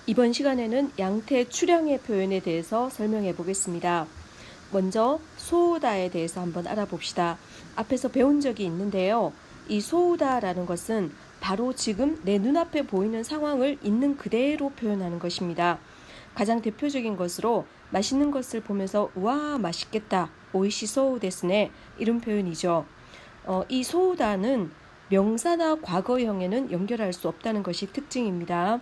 이번 시간에는 양태 출향의 표현에 대해서 설명해 보겠습니다. 먼저 소우다에 대해서 한번 알아봅시다. 앞에서 배운 적이 있는데요. 이 소우다라는 것은 바로 지금 내 눈앞에 보이는 상황을 있는 그대로 표현하는 것입니다. 가장 대표적인 것으로 맛있는 것을 보면서 우와 맛있겠다, 오이시소우 데스네 이런 표현이죠. 이 소우다는 명사나 과거형에는 연결할 수 없다는 것이 특징입니다.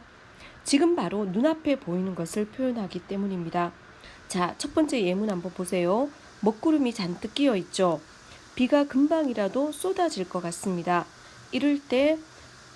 지금 바로 눈앞에 보이는 것을 표현하기 때문입니다. 자, 첫 번째 예문 한번 보세요. 먹구름이 잔뜩 끼어 있죠. 비가 금방이라도 쏟아질 것 같습니다. 이럴 때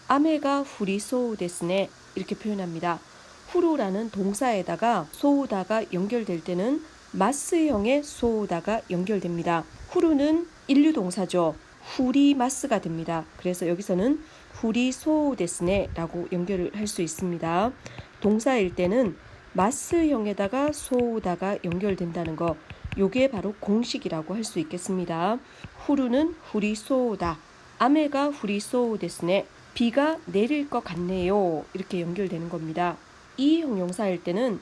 아메가 후리 소우 데스네 이렇게 표현합니다. 후루라는 동사에다가 소우다가 연결될 때는 마스형의 소우다가 연결됩니다. 후루는 인류동사죠. 후리마스가 됩니다. 그래서 여기서는 후리 소우 데스네 라고 연결을 할 수 있습니다. 동사일 때는 마스형에다가 소우다가 연결된다는 거, 요게 바로 공식이라고 할 수 있겠습니다. 후루는 후리 소우다, 아메가 후리 소우 데스네, 비가 내릴 것 같네요 이렇게 연결되는 겁니다. 이 형용사일 때는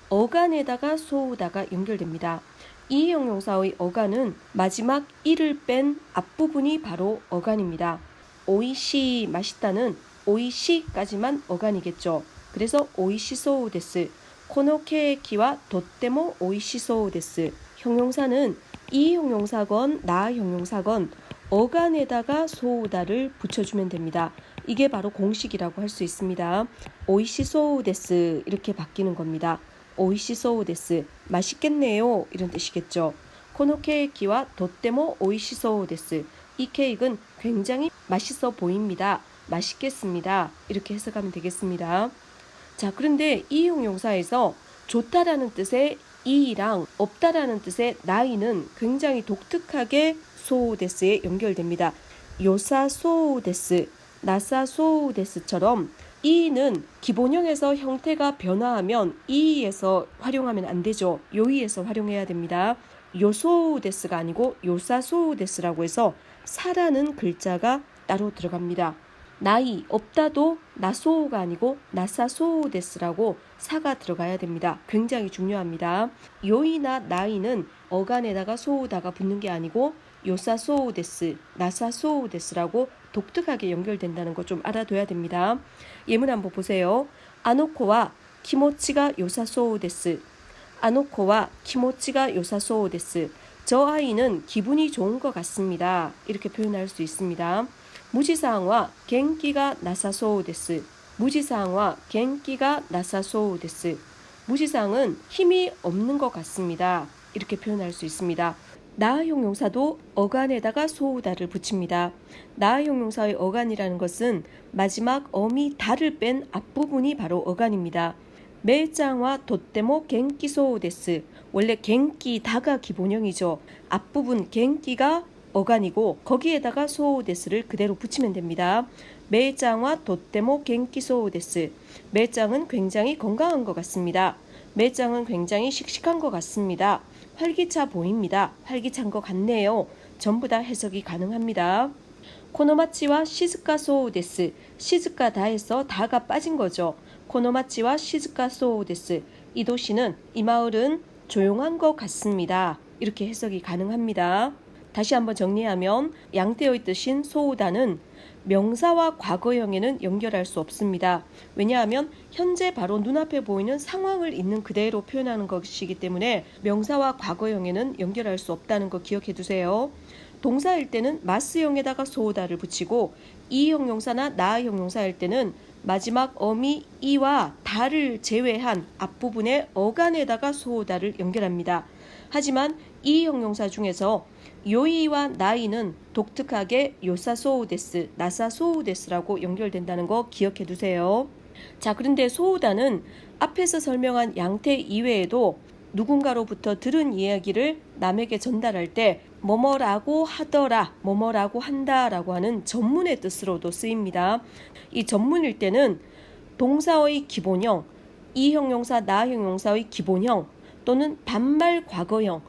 어간에다가 소우다가 연결됩니다. 이 형용사의 어간은 마지막 이를 뺀 앞부분이 바로 어간입니다. 오이시 맛있다는 오이시까지만 어간이겠죠. 그래서 오이시소우 데스, 코노케키와 도떼모 오이시소우 데스. 형용사는 이 형용사건 나 형용사건 어간에다가 소우다를 붙여주면 됩니다. 이게 바로 공식이라고 할 수 있습니다. 오이시소우 데스 이렇게 바뀌는 겁니다. 오이시소우 데스, 맛있겠네요 이런 뜻이겠죠. 코노 케이키와 도떼모 오이시소우 데스, 이 케이크는 굉장히 맛있어 보입니다. 맛있겠습니다. 이렇게 해석하면 되겠습니다. 자, 그런데 이 형용사에서 좋다라는 뜻의 이랑 없다라는 뜻의 나이는 굉장히 독특하게 소우 데스에 연결됩니다. 요사 소우 데스, 나사 소우 데스처럼 이는 기본형에서 형태가 변화하면 이에서 활용하면 안 되죠. 요이에서 활용해야 됩니다. 요소우 데스가 아니고 요사소우 데스라고 해서 사라는 글자가 따로 들어갑니다. 나이 없다도 나소우가 아니고 나사소우 데스라고 사가 들어가야 됩니다. 굉장히 중요합니다. 요이나 나이는 어간에다가 소우다가 붙는 게 아니고 요사소우 데스, 나사소우 데스라고 독특하게 연결된다는 거 좀 알아둬야 됩니다. 예문 한번 보세요. 아노코와 키모치가 요사소우 데스. 아노코와 키모치가 요사소우 데스. 저 아이는 기분이 좋은 것 같습니다. 이렇게 표현할 수 있습니다. 무지상와 겐기가 나사소우 데스. 무지상과 겐기가 나사소우 데스. 무지상은 힘이 없는 것 같습니다. 이렇게 표현할 수 있습니다. 나 형용사도 어간에다가 소우다를 붙입니다. 나 형용사의 어간이라는 것은 마지막 어미 다를 뺀 앞부분이 바로 어간입니다. 메짱와 도떼모 겐키 소우 데스. 원래 겐키 다가 기본형이죠. 앞부분 겐키가 어간이고 거기에다가 소우 데스를 그대로 붙이면 됩니다. 메짱와 도떼모 겐키 소우 데스. 메짱은 굉장히 건강한 것 같습니다. 메짱은 굉장히 씩씩한 것 같습니다. 활기차 보입니다. 활기찬 것 같네요. 전부 다 해석이 가능합니다. 코노마치와 시즈카 소우 데스. 시즈카 다에서 다가 빠진 거죠. 코노마치와 시즈카 소우 데스. 이 도시는, 이 마을은 조용한 것 같습니다. 이렇게 해석이 가능합니다. 다시 한번 정리하면 양태의 뜻인 소우다는 명사와 과거형에는 연결할 수 없습니다. 왜냐하면 현재 바로 눈앞에 보이는 상황을 있는 그대로 표현하는 것이기 때문에 명사와 과거형에는 연결할 수 없다는 거 기억해 두세요. 동사일 때는 마스형에다가 소우다를 붙이고 이 형용사나 나 형용사일 때는 마지막 어미 이와 다를 제외한 앞부분의 어간에다가 소우다를 연결합니다. 하지만 이 형용사 중에서 요이와 나이는 독특하게 요사소우 데스, 나사소우 데스라고 연결된다는 거 기억해 두세요. 자, 그런데 소우다는 앞에서 설명한 양태 이외에도 누군가로부터 들은 이야기를 남에게 전달할 때 뭐뭐라고 하더라, 뭐뭐라고 한다라고 하는 전문의 뜻으로도 쓰입니다. 이 전문일 때는 동사의 기본형, 이 형용사, 나 형용사의 기본형 또는 반말 과거형,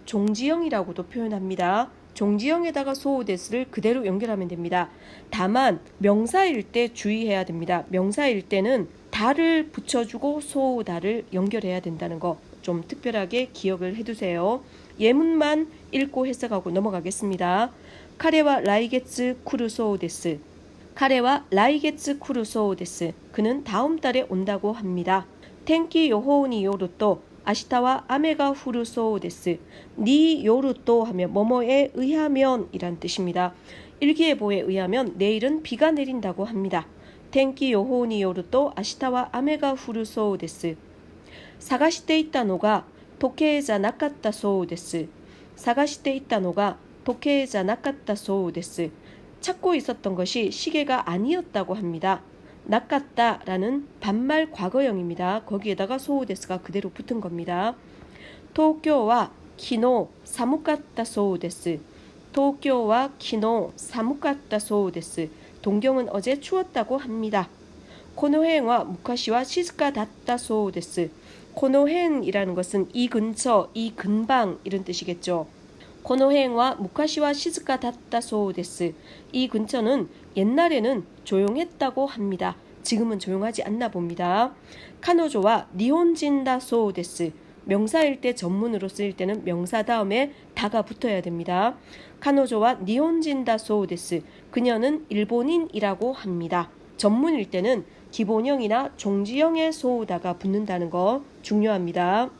종지형이라고도 표현합니다. 종지형에다가 소우데스를 그대로 연결하면 됩니다. 다만 명사일 때 주의해야 됩니다. 명사일 때는 다를 붙여주고 소우다를 연결해야 된다는 거 좀 특별하게 기억을 해두세요. 예문만 읽고 해석하고 넘어가겠습니다. 카레와 라이게츠 쿠르소우 데스. 카레와 라이게츠 쿠르소우 데스. 그는 다음 달에 온다고 합니다. 텐키 요호니 요루또 아시타와 아메가 후르소우 데스. 니 요루또 하면 뭐뭐에 의하면 이란 뜻입니다. 일기예보에 의하면 내일은 비가 내린다고 합니다. 텐키 요호니 요루또 아시타와 아메가 후르소우 데스. 探していたのが時計じゃなかったそうです。探していたのが時計じゃなかったそうです。찾고 있었던 것이 시계가 아니었다고 합니다. 나갔다라는 반말 과거형입니다. 거기에다가 소우데스가 그대로 붙은 겁니다. 도쿄와 키노 사무갔다 소우데스. 도쿄와 키노 사무갔다 소우데스. 동경은 어제 추웠다고 합니다. 코노헨와 무카시와 시즈카 다tta 소우데스. 코노헨이라는 것은 이 근처, 이 근방 이런 뜻이겠죠. 코노헨와 무카시와 시즈카 다tta 소우데스. 이 근처는 옛날에는 조용했다고 합니다. 지금은 조용하지 않나 봅니다. 카노조와 니혼진다 소우데스. 명사일 때 전문으로 쓰일 때는 명사 다음에 다가 붙어야 됩니다. 카노조와 니혼진다 소우데스. 그녀는 일본인이라고 합니다. 전문일 때는 기본형이나 종지형의 소우다가 붙는다는 거 중요합니다.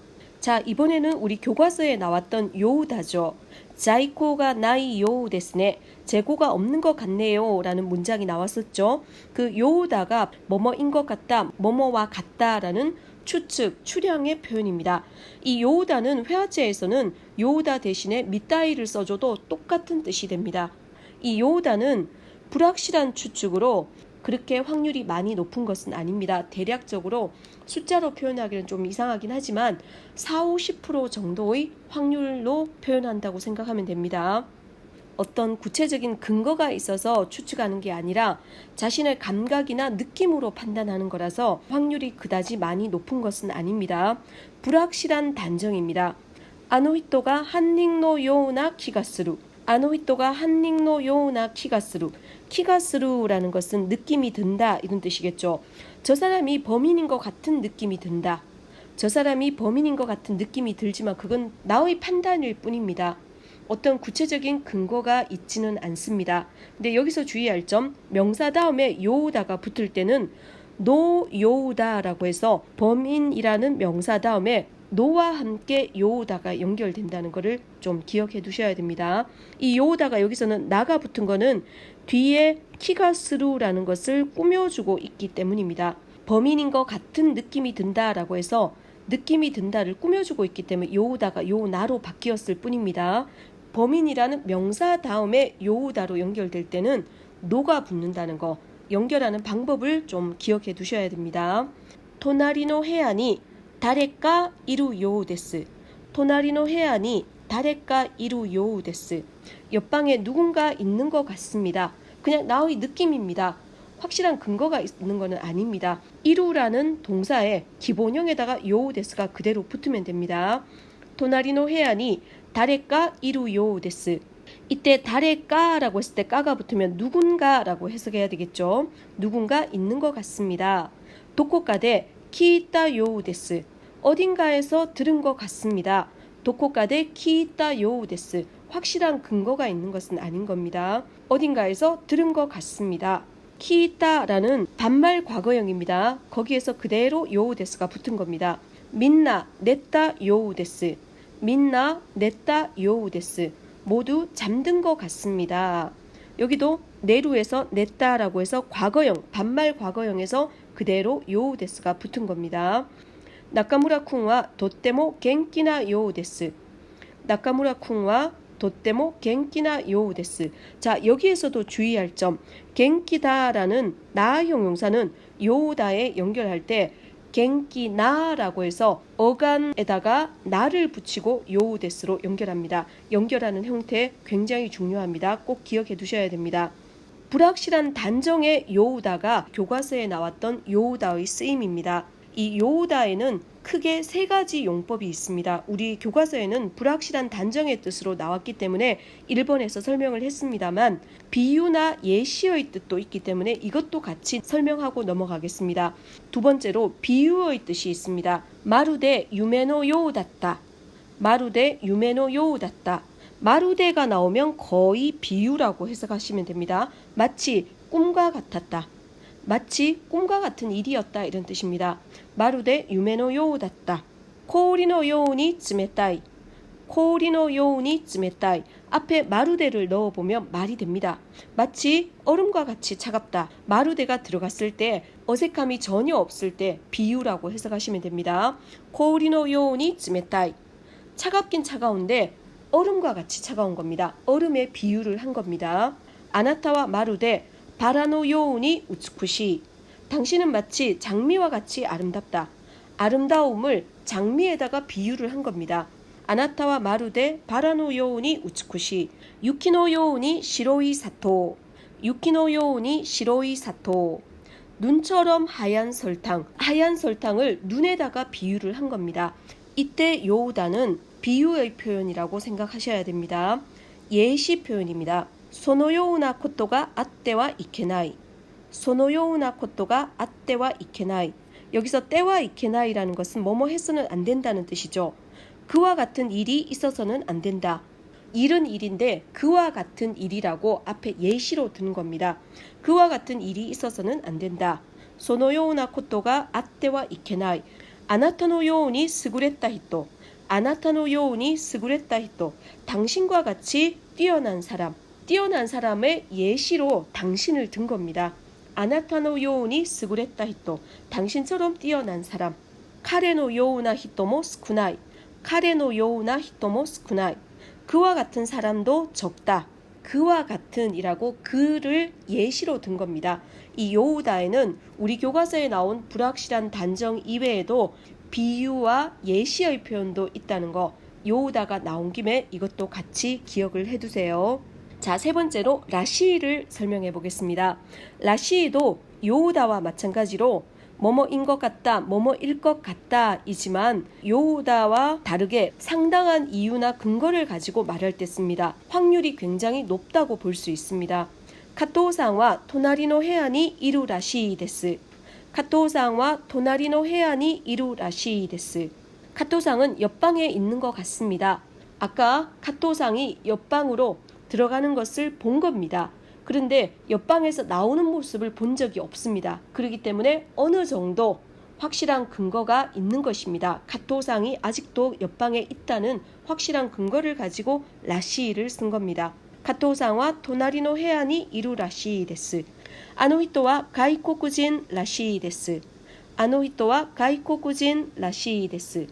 자, 이번에는 우리 교과서에 나왔던 요우다죠. 자이코가 나이 요우 데스네. 재고가 없는 것 같네요 라는 문장이 나왔었죠. 그 요우다가 뭐뭐인 것 같다, 뭐뭐와 같다라는 추측, 추량의 표현입니다. 이 요우다는 회화체에서는 요우다 대신에 미따이를 써줘도 똑같은 뜻이 됩니다. 이 요우다는 불확실한 추측으로 그렇게 확률이 많이 높은 것은 아닙니다. 대략적으로 숫자로 표현하기는 좀 이상하긴 하지만 40~50% 정도의 확률로 표현한다고 생각하면 됩니다. 어떤 구체적인 근거가 있어서 추측하는 게 아니라 자신의 감각이나 느낌으로 판단하는 거라서 확률이 그다지 많이 높은 것은 아닙니다. 불확실한 단정입니다. 아노히토가 한닝노 요우나 키가스루. 아노히토가 한닝노 요우나 키가스루. 키가스루라는 것은 느낌이 든다 이런 뜻이겠죠. 저 사람이 범인인 것 같은 느낌이 든다. 저 사람이 범인인 것 같은 느낌이 들지만 그건 나의 판단일 뿐입니다. 어떤 구체적인 근거가 있지는 않습니다. 근데 여기서 주의할 점, 명사 다음에 요우다가 붙을 때는 노 요우다라고 해서 범인이라는 명사 다음에 노와 함께 요우다가 연결된다는 것을 좀 기억해 두셔야 됩니다. 이 요우다가 여기서는 나가 붙은 거는 뒤에 키가스루라는 것을 꾸며주고 있기 때문입니다. 범인인 것 같은 느낌이 든다라고 해서 느낌이 든다를 꾸며주고 있기 때문에 요우다가 요나로 바뀌었을 뿐입니다. 범인이라는 명사 다음에 요우다로 연결될 때는 노가 붙는다는 거 연결하는 방법을 좀 기억해 두셔야 됩니다. 토나리노 헤아니 다레까 이루 요우 데스. 토나리노 헤아니 다레까 이루 요우 데스. 옆방에 누군가 있는 것 같습니다. 그냥 나의 느낌입니다. 확실한 근거가 있는 것은 아닙니다. 이루라는 동사에 기본형에다가 요우 데스가 그대로 붙으면 됩니다. 토나리노 헤아니 다레까 이루 요우 데스. 이때 다레까라고 했을 때 까가 붙으면 누군가라고 해석해야 되겠죠. 누군가 있는 것 같습니다. 도코카데 키이타 요우 데스. 어딘가에서 들은 것 같습니다. 도코카데 키이타 요우 데스. 확실한 근거가 있는 것은 아닌 겁니다. 어딘가에서 들은 것 같습니다. 키이타라는 반말 과거형입니다. 거기에서 그대로 요우 데스가 붙은 겁니다. 민나 냈다 요우 데스. 민나 냈다 요우 데스. 모두 잠든 것 같습니다. 여기도 내루에서 냈다라고 해서 과거형, 반말 과거형에서 그대로 요우 데스가 붙은 겁니다. 나카무라 쿵와 도떼모 겐키나 요우 데스. 나카무라 쿵와 도떼모 겐키나 요우 데스. 자, 여기에서도 주의할 점, 겐키다라는 나 형용사는 요우다에 연결할 때 겐키나라고 해서 어간에다가 나를 붙이고 요우 데스로 연결합니다. 연결하는 형태 굉장히 중요합니다. 꼭 기억해 두셔야 됩니다. 불확실한 단정의 요우다가 교과서에 나왔던 요우다의 쓰임입니다. 이 요우다에는 크게 세 가지 용법이 있습니다. 우리 교과서에는 불확실한 단정의 뜻으로 나왔기 때문에 1번에서 설명을 했습니다만 비유나 예시의 뜻도 있기 때문에 이것도 같이 설명하고 넘어가겠습니다. 두 번째로 비유의 뜻이 있습니다. 마루데 유메노 요우다tta. 마루데 유메노 요우다tta. 마루데가 나오면 거의 비유라고 해석하시면 됩니다. 마치 꿈과 같았다. 마치 꿈과 같은 일이었다 이런 뜻입니다. 마루데 유메노 요우다tta. 코오리노 요우니 츠메타이. 코오리노 요우니 츠메타이. 앞에 마루데를 넣어보면 말이 됩니다. 마치 얼음과 같이 차갑다. 마루데가 들어갔을 때 어색함이 전혀 없을 때 비유라고 해석하시면 됩니다. 코오리노 요우니 츠메타이. 차갑긴 차가운데 얼음과 같이 차가운 겁니다. 얼음에 비유를 한 겁니다. 아나타와 마루데 바라노 요우니 우츠쿠시. 당신은 마치 장미와 같이 아름답다. 아름다움을 장미에다가 비유를 한 겁니다. 아나타와 마루데 바라노 요우니 우츠쿠시. 유키노 요우니 시로이 사토. 유키노 요우니 시로이 사토. 눈처럼 하얀 설탕. 하얀 설탕을 눈에다가 비유를 한 겁니다. 이때 요우다는 비유의 표현이라고 생각하셔야 됩니다. 예시 표현입니다. そのようなことがあってはいけない。そのようなことがあってはいけない。여기서 때와 이케나이라는 것은 뭐뭐 해서는 안 된다는 뜻이죠. 그와 같은 일이 있어서는 안 된다. 일은 일인데 그와 같은 일이라고 앞에 예시로 드는 겁니다. 그와 같은 일이 있어서는 안 된다. そのようなことがあってはいけない。あなたのように優れた人。あなたのように優れた人。당신과 같이 뛰어난 사람. 뛰어난 사람의 예시로 당신을 든 겁니다. 아나타노 요우니 스구레타 히토. 당신처럼 뛰어난 사람. 카레노 요우나 히토모 스쿠나이. 카레노 요우나 히토모 스쿠나이. 그와 같은 사람도 적다. 그와 같은이라고 그를 예시로 든 겁니다. 이 요우다에는 우리 교과서에 나온 불확실한 단정 이외에도 비유와 예시의 표현도 있다는 거, 요우다가 나온 김에 이것도 같이 기억을 해두세요. 자, 세 번째로 라시를 설명해 보겠습니다. 라시도 요우다와 마찬가지로 뭐뭐인 것 같다, 뭐뭐일 것 같다 이지만 요우다와 다르게 상당한 이유나 근거를 가지고 말할 때 씁니다. 확률이 굉장히 높다고 볼 수 있습니다. 카토우상와 토나리노 해안이 이루 라시 데스. 카토우상과 토나리노 해안이 이루 라시 데스. 카토상은 옆방에 있는 것 같습니다. 아까 카토상이 옆방으로 들어가는 것을 본 겁니다. 그런데 옆방에서 나오는 모습을 본 적이 없습니다. 그렇기 때문에 어느 정도 확실한 근거가 있는 것입니다. 카토상이 아직도 옆방에 있다는 확실한 근거를 가지고 라시를 쓴 겁니다. 카토상와 토나리노 해안이 이루 라시 데스. 아노히토와 가이코쿠진 라시 데스. 아노히토와 가이코쿠진 라시 데스.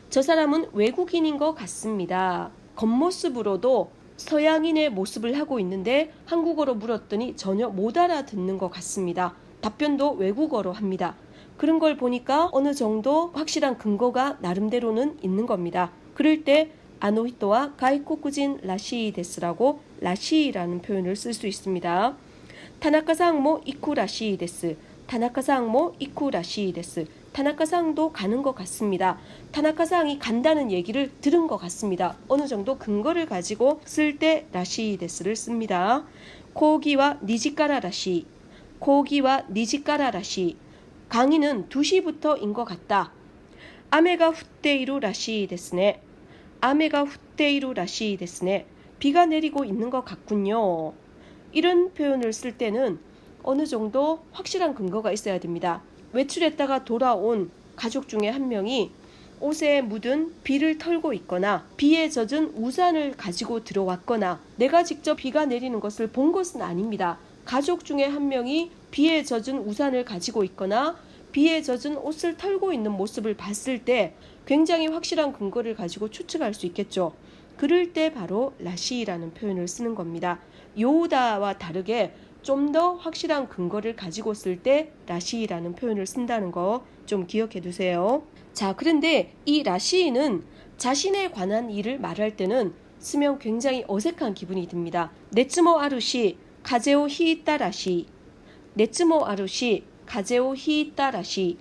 저 사람은 외국인인 것 같습니다. 겉모습으로도 서양인의 모습을 하고 있는데 한국어로 물었더니 전혀 못 알아듣는 것 같습니다. 답변도 외국어로 합니다. 그런 걸 보니까 어느 정도 확실한 근거가 나름대로는 있는 겁니다. 그럴 때 아노히토와 가이코쿠진 라시 데스라고 라시라는 표현을 쓸 수 있습니다. 타나카상 모 이쿠 라시 데스. 타나카상 모 이쿠 라시 데스. 타나카상도 가는 것 같습니다. 타나카상이 간다는 얘기를 들은 것 같습니다. 어느 정도 근거를 가지고 쓸 때 라시 데스를 씁니다. 코기와 니지카라 라시. 코기와 니지카라 라시. 강의는 2시부터인 것 같다. 아메가 후테이루 라시 데스네. 아메가 후테이루 라시 데스네. 비가 내리고 있는 것 같군요. 이런 표현을 쓸 때는 어느 정도 확실한 근거가 있어야 됩니다. 외출했다가 돌아온 가족 중에 한 명이 옷에 묻은 비를 털고 있거나 비에 젖은 우산을 가지고 들어왔거나 내가 직접 비가 내리는 것을 본 것은 아닙니다. 가족 중에 한 명이 비에 젖은 우산을 가지고 있거나 비에 젖은 옷을 털고 있는 모습을 봤을 때 굉장히 확실한 근거를 가지고 추측할 수 있겠죠. 그럴 때 바로 라시라는 표현을 쓰는 겁니다. 요우다와 다르게 좀 더 확실한 근거를 가지고 쓸 때 라시라는 표현을 쓴다는 거 좀 기억해 두세요. 자, 그런데 이 라시는 자신에 관한 일을 말할 때는 쓰면 굉장히 어색한 기분이 듭니다. 네츠모 아루시 가제오 히이따 라시. 네츠모 아루시 가제오 히이따 라시.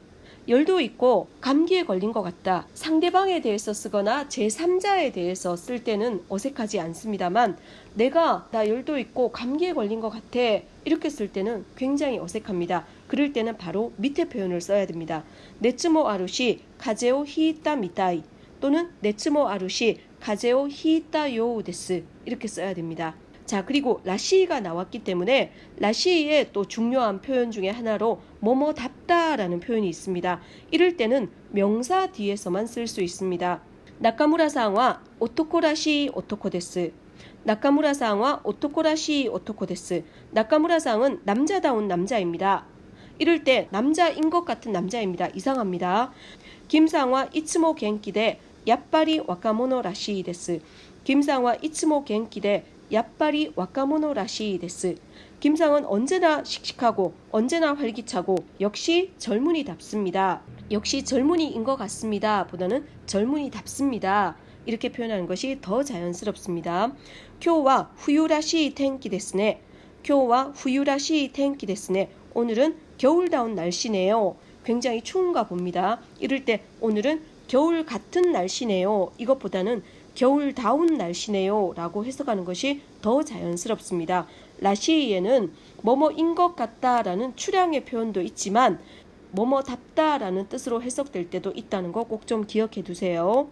열도 있고 감기에 걸린 것 같다. 상대방에 대해서 쓰거나 제3자에 대해서 쓸 때는 어색하지 않습니다만 내가 나 열도 있고 감기에 걸린 것 같아 이렇게 쓸 때는 굉장히 어색합니다. 그럴 때는 바로 밑에 표현을 써야 됩니다. 네츠모 아루시 가제오 히이타 미타이 또는 네츠모 아루시 가제오 히이타요 데스 이렇게 써야 됩니다. 자, 그리고 라시가 나왔기 때문에 라시의 또 중요한 표현 중에 하나로 뭐뭐답다라는 표현이 있습니다. 이럴 때는 명사 뒤에서만 쓸 수 있습니다. 나카무라상와 오토코라시 오토코데스. 나카무라상와 오토코라시 오토코데스. 나카무라상은 남자다운 남자입니다. 이럴 때 남자인 것 같은 남자입니다. 이상합니다. 김상와 이츠모 겐키데 야빠리 와카모노 라시 데스. 김상와 이츠모 겐키데 야빠리 와카모노 라시 데스. 김상은 언제나 씩씩하고 언제나 활기차고 역시 젊은이답습니다. 역시 젊은이인 것 같습니다 보다는 젊은이답습니다. 이렇게 표현하는 것이 더 자연스럽습니다. 쿄와 후유라시 텐키 데스네. 쿄와 후유라시 텐키 데스네. 오늘은 겨울다운 날씨네요. 굉장히 추운가 봅니다. 이럴 때 오늘은 겨울 같은 날씨네요. 이것보다는 겨울다운 날씨네요 라고 해석하는 것이 더 자연스럽습니다. 라시에는 뭐뭐인 것 같다라는 추량의 표현도 있지만 뭐뭐답다라는 뜻으로 해석될 때도 있다는 거 꼭 좀 기억해 두세요.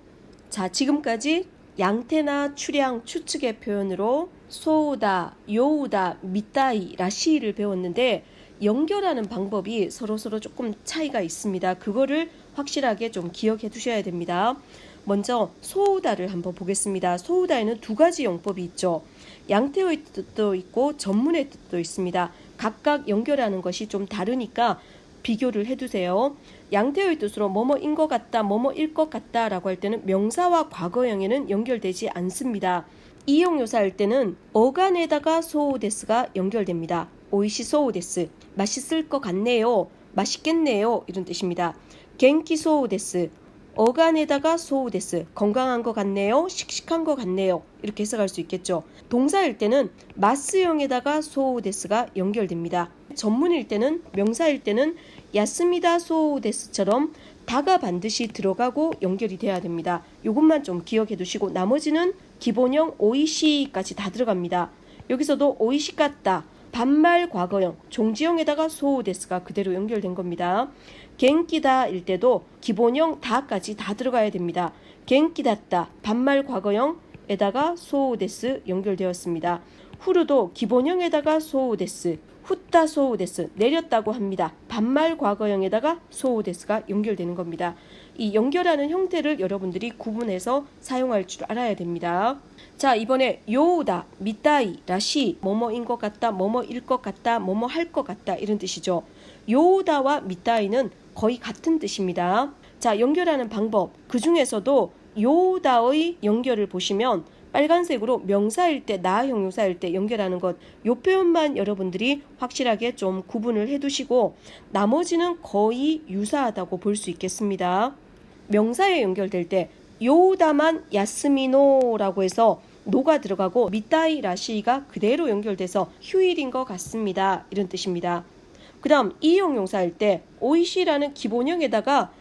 자, 지금까지 양태나 추량, 추측의 표현으로 소우다, 요우다, 미따이, 라시를 배웠는데 연결하는 방법이 서로서로 조금 차이가 있습니다. 그거를 확실하게 좀 기억해 두셔야 됩니다. 먼저 소우다를 한번 보겠습니다. 소우다에는 두 가지 용법이 있죠. 양태의 뜻도 있고 전문의 뜻도 있습니다. 각각 연결하는 것이 좀 다르니까 비교를 해두세요. 양태의 뜻으로 뭐뭐인 것 같다, 뭐뭐일 것 같다 라고 할 때는 명사와 과거형에는 연결되지 않습니다. 이용요사할 때는 어간에다가 소우데스가 연결됩니다. 오이시 소우데스, 맛있을 것 같네요, 맛있겠네요 이런 뜻입니다. 겐키 소우데스, 어간에다가 소우데스, 건강한 것 같네요, 씩씩한 것 같네요 이렇게 해석할 수 있겠죠. 동사일 때는 마스형에다가 소우데스가 연결됩니다. 전문일 때는, 명사일 때는 야스미다 소우데스처럼 다가 반드시 들어가고 연결이 돼야 됩니다. 이것만 좀 기억해 두시고 나머지는 기본형 오이시까지 다 들어갑니다. 여기서도 오이시 같다, 반말 과거형, 종지형에다가 소우데스가 그대로 연결된 겁니다. 겐키다일 때도 기본형 다까지 다 들어가야 됩니다. 겐키다다, 반말 과거형에다가 소우데스 연결되었습니다. 후르도 기본형에다가 소우데스, 후따 소우데스, 내렸다고 합니다. 반말 과거형에다가 소우데스가 연결되는 겁니다. 이 연결하는 형태를 여러분들이 구분해서 사용할 줄 알아야 됩니다. 자, 이번에 요우다, 미따이, 라시, 뭐뭐인 것 같다, 뭐뭐일 것 같다, 뭐뭐 할 것 같다 이런 뜻이죠. 요우다와 미따이는 거의 같은 뜻입니다. 자, 연결하는 방법, 그 중에서도 요우다의 연결을 보시면 빨간색으로 명사일 때, 나 형용사일 때 연결하는 것, 요 표현만 여러분들이 확실하게 좀 구분을 해두시고 나머지는 거의 유사하다고 볼 수 있겠습니다. 명사에 연결될 때 요우다만 야스미노라고 해서 노가 들어가고 미따이 라시가 그대로 연결돼서 휴일인 것 같습니다 이런 뜻입니다. 그 다음 이형용사일 때 오이시라는 기본형에다가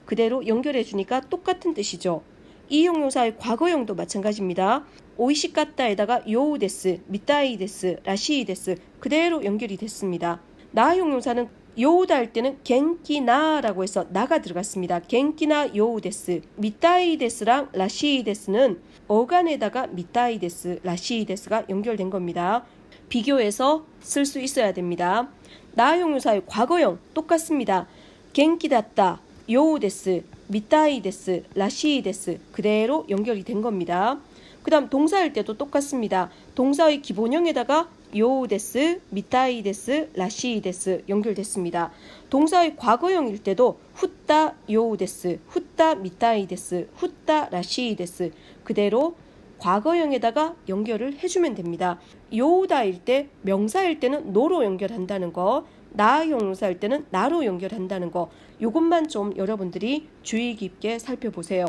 그대로 연결해 주니까 똑같은 뜻이죠. 이형용사의 과거형도 마찬가지입니다. 오이시 까따에다가 요우데스, 미따이데스, 라시이데스 그대로 연결이 됐습니다. 나 형용사는 요우다 할 때는 겐키나라고 해서 나가 들어갔습니다. 겐키나 요우데스, 미따이데스랑 라시이데스는 어간에다가 미따이데스, 라시이데스가 연결된 겁니다. 비교해서 쓸 수 있어야 됩니다. 나 형용사의 과거형 똑같습니다. 겐키다tta, 요우데스, 미따이데스, 라시이데스 그대로 연결이 된 겁니다. 그 다음 동사일 때도 똑같습니다. 동사의 기본형에다가 요우데스, 미따이데스, 라시이데스 연결됐습니다. 동사의 과거형일 때도 후따 요우데스, 후따 미따이데스, 후따 라시이데스 그대로 과거형에다가 연결을 해주면 됩니다. 요우다일 때, 명사일 때는 노로 연결한다는 거, 나 형용사일 때는 나로 연결한다는 거, 이것만 좀 여러분들이 주의 깊게 살펴보세요.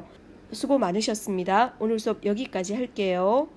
수고 많으셨습니다. 오늘 수업 여기까지 할게요.